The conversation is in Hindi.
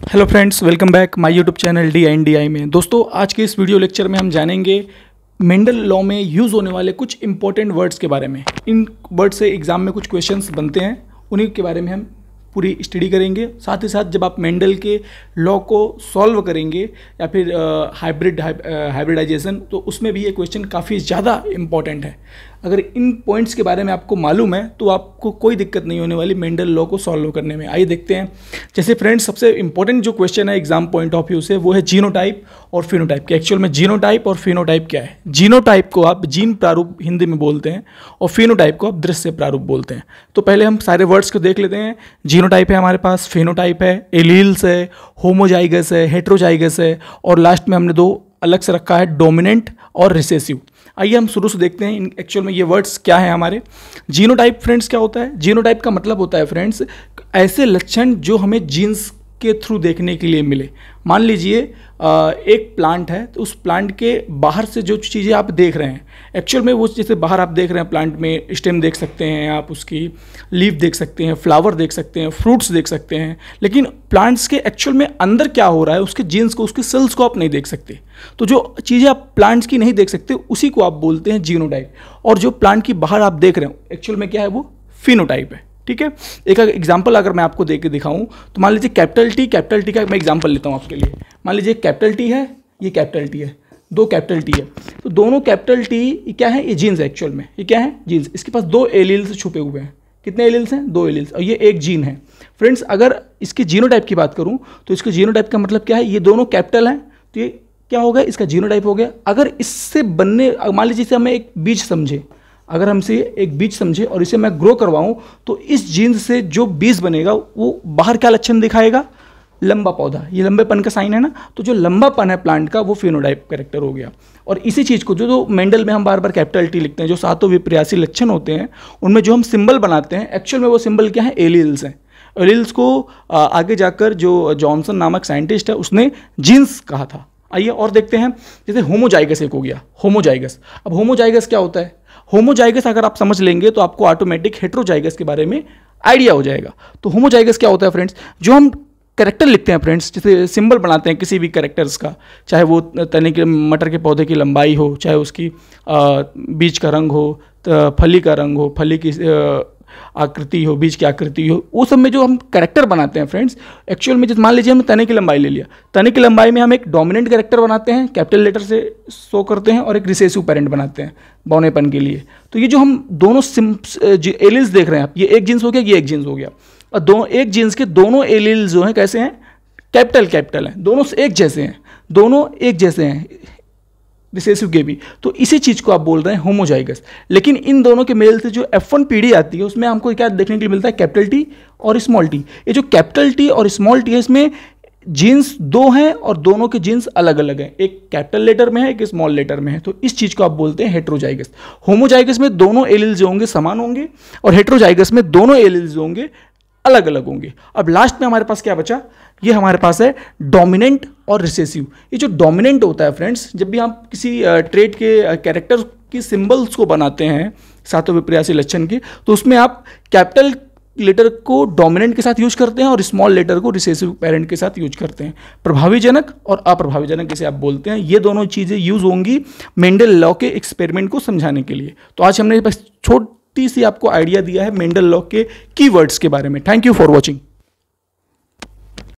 Hello friends, welcome back my YouTube channel DINDI में। दोस्तों, आज के इस वीडियो लेक्चर में हम जानेंगे मेंडल लॉ में यूज़ होने वाले कुछ इंपॉर्टेंट वर्ड्स के बारे में। इन वर्ड से एग्जाम में कुछ क्वेश्चंस बनते हैं, उन्हीं के बारे में हम पूरी स्टडी करेंगे। साथ ही साथ जब आप मेंडल के लॉ को सॉल्व करेंगे या फिर हाइब्रिडाइजेशन, तो उसमें भी ये क्वेश्चन काफ़ी ज़्यादा इंपॉर्टेंट है। अगर इन पॉइंट्स के बारे में आपको मालूम है तो आपको कोई दिक्कत नहीं होने वाली मेंडल लॉ को सॉल्व करने में। आइए देखते हैं। जैसे फ्रेंड्स, सबसे इंपॉर्टेंट जो क्वेश्चन है एग्जाम पॉइंट ऑफ व्यू से, वो है जीनोटाइप और फिनोटाइप के। एक्चुअल में जीनोटाइप और फिनोटाइप क्या है? जीनोटाइप को आप जीन प्रारूप हिंदी में बोलते हैं और फिनोटाइप को आप दृश्य प्रारूप बोलते हैं। तो पहले हम सारे वर्ड्स को देख लेते हैं। जीनोटाइप है हमारे पास, फिनोटाइप है, एलील्स है, होमोजाइगस है, हेट्रोजाइगस है, और लास्ट में हमने दो अलग से रखा है, डोमिनेंट और रिसेसिव। आइए हम शुरू से देखते हैं इन एक्चुअल में ये वर्ड्स क्या है हमारे। जीनोटाइप फ्रेंड्स क्या होता है? जीनोटाइप का मतलब होता है फ्रेंड्स ऐसे लक्षण जो हमें जीन्स के थ्रू देखने के लिए मिले। मान लीजिए एक प्लांट है, तो उस प्लांट के बाहर से जो चीज़ें आप देख रहे हैं, एक्चुअल में वो जैसे बाहर आप देख रहे हैं प्लांट में स्टेम देख सकते हैं, आप उसकी लीफ देख सकते हैं, फ्लावर देख सकते हैं, फ्रूट्स देख सकते हैं, लेकिन प्लांट्स के एक्चुअल में अंदर क्या हो रहा है, उसके जीन्स को, उसके सेल्स को आप नहीं देख सकते। तो जो चीज़ें आप प्लांट्स की नहीं देख सकते उसी को आप बोलते हैं जीनोटाइप। और जो प्लांट की बाहर आप देख रहे हो एक्चुअल में क्या है, वो फिनोटाइप है। ठीक है, एक एग्जाम्पल अगर मैं आपको देके दिखाऊं तो मान लीजिए कैपिटल टी का मैं एग्जाम्पल लेता हूं आपके लिए। मान लीजिए कैपिटल टी है, ये कैपिटल टी है, दो कैपिटल टी है, तो दोनों कैपिटल टी क्या है? ये जीन्स है एक्चुअल में। ये क्या है? जीन्स। इसके पास दो एलील्स छुपे हुए हैं। कितने एलील्स हैं? दो एलील्स, और ये एक जीन है। फ्रेंड्स, अगर इसकी जीनोटाइप की बात करूं तो इसके जीनोटाइप का मतलब क्या है? ये दोनों कैपिटल हैं, तो ये क्या हो गया? इसका जीनोटाइप हो गया। अगर इससे बनने, मान लीजिए इसे हमें एक बीज समझे, अगर हमसे एक बीज समझे और इसे मैं ग्रो करवाऊं, तो इस जीन्स से जो बीज बनेगा वो बाहर क्या लक्षण दिखाएगा? लंबा पौधा। ये लंबेपन का साइन है ना, तो जो लंबापन है प्लांट का वो फिनोटाइप कैरेक्टर हो गया। और इसी चीज़ को जो मेंडल में हम बार बार कैपिटल टी लिखते हैं, जो सातों विपर्यासी लक्षण होते हैं उनमें जो हम सिंबल बनाते हैं, एक्चुअल में वो सिंबल क्या है? एलील्स हैं। एलील्स को आगे जाकर जो जॉनसन नामक साइंटिस्ट है उसने जीन्स कहा था। आइए और देखते हैं। जैसे होमोजाइगस एक हो गया, होमोजाइगस। अब होमोजाइगस क्या होता है? होमोजाइगस अगर आप समझ लेंगे तो आपको ऑटोमेटिक हेट्रोजाइगस के बारे में आइडिया हो जाएगा। तो होमोजाइगस क्या होता है फ्रेंड्स? जो हम कैरेक्टर लिखते हैं फ्रेंड्स, जैसे सिंबल बनाते हैं किसी भी कैरेक्टर्स का, चाहे वो तने के मटर के पौधे की लंबाई हो, चाहे उसकी बीज का रंग हो, फली का रंग हो, फली की आकृति हो, बीज की आकृति हो, वो सब में जो हम कैरेक्टर बनाते हैं फ्रेंड्स, एक्चुअल में जैसे मान लीजिए हमने तने की लंबाई ले लिया, तने की लंबाई में हम एक डोमिनेंट कैरेक्टर बनाते हैं, कैपिटल लेटर से शो करते हैं, और एक रिसेसिव पेरेंट बनाते हैं बौनेपन के लिए। तो ये जो हम दोनों एलील्स देख रहे हैं आप, ये एक जीन्स हो गया, ये एक जीन्स हो गया, और एक जीन्स के दोनों एलील्स जो हैं कैसे हैं? कैपिटल हैं, दोनों एक जैसे हैं, दोनों एक जैसे हैं, रिसेसिव के भी। तो इसी चीज़ को आप बोल रहे हैं होमोजाइगस। लेकिन इन दोनों के मेल से जो F1 पीढ़ी आती है उसमें हमको क्या देखने के लिए मिलता है? कैपिटल टी और स्मॉल टी। ये जो कैपिटल टी और स्मॉल टी है, इसमें जीन्स दो हैं और दोनों के जीन्स अलग अलग हैं, एक कैपिटल लेटर में है, एक स्मॉल लेटर में है। तो इस चीज़ को आप बोलते हैं हेट्रोजाइगस। होमोजाइगस में दोनों एलील्स जो होंगे समान होंगे, और हेट्रोजाइगस में दोनों एलील्स जो होंगे अलग अलग होंगे। अब लास्ट में हमारे पास क्या बचा? ये हमारे पास है डोमिनेंट और रिसेसिव। ये जो डोमिनेंट होता है फ्रेंड्स, जब भी आप किसी ट्रेट के कैरेक्टर की सिंबल्स को बनाते हैं सातों विपर्यासी लक्षण के, तो उसमें आप कैपिटल लेटर को डोमिनेंट के साथ यूज करते हैं और स्मॉल लेटर को रिसेसिव पेरेंट के साथ यूज करते हैं। प्रभावीजनक और अप्रभावीजनक जिसे आप बोलते हैं, ये दोनों चीज़ें यूज होंगी मेंडल लॉ के एक्सपेरिमेंट को समझाने के लिए। तो आज हमने बस छोटी सी आपको आइडिया दिया है मेंडल लॉ के कीवर्ड्स के बारे में। Thank you for watching.